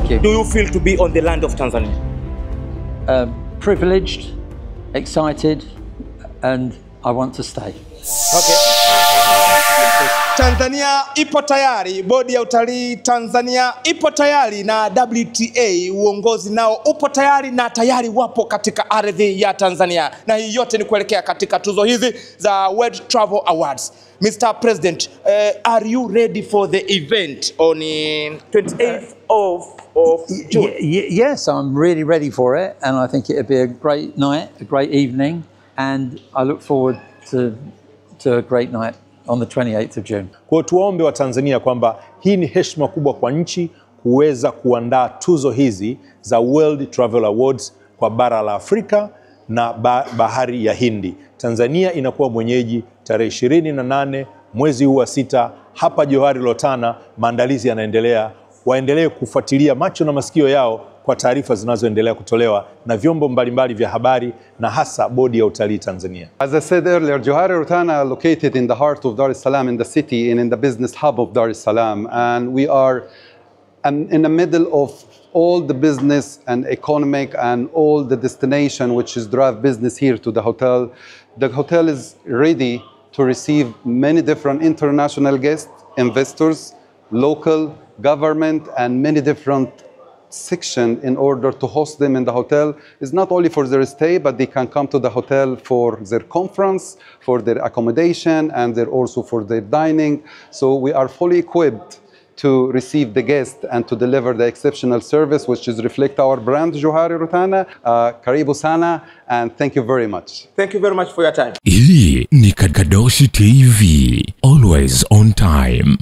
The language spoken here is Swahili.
Thank you. do you feel to be on the land of Tanzania? Privileged, excited, and I want to stay. Okay. Tanzania ipo tayari, bodi ya utalii Tanzania ipo tayari, na WTA uongozi nao upo tayari na tayari wapo katika ardhi ya Tanzania, na hii yote ni kuelekea katika tuzo hizi za World Travel Awards. Mr. President, are you ready for the event on 28th of June? Yes, I'm really ready for it, and I think it'll be a great night, a great evening, and I look forward to a great night on the 28th of June. Kwa tuwaombe wa Tanzania kwamba hii ni heshima kubwa kwa nchi kuweza kuandaa tuzo hizi za World Travel Awards kwa bara la Afrika na bahari ya Hindi. Tanzania inakuwa mwenyeji tarehe 28 mwezi huu wa 6 hapa Johari Lotana. Maandalizi yanaendelea, waendelee kufuatilia macho na masikio yao kwa taarifa zinazoendelea kutolewa na vyombo mbalimbali vya habari na hasa bodi ya utalii Tanzania. As I said earlier, Johari Lotana located in the heart of Dar es Salaam, in the city and in the business hub of Dar es Salaam, and we are in the middle of all the business and economic and all the destination which is drive business here to the hotel. The hotel is ready to receive many different international guests, investors, local government, and many different section in order to host them in the hotel. Is not only for their stay, but they can come to the hotel for their conference, for their accommodation, and they're also for their dining. So we are fully equipped to receive the guest and to deliver the exceptional service which is reflect our brand Johari Lotana. Karibu sana, and thank you very much. Thank you very much for your time. Hii ni Kadoshi TV, always on time.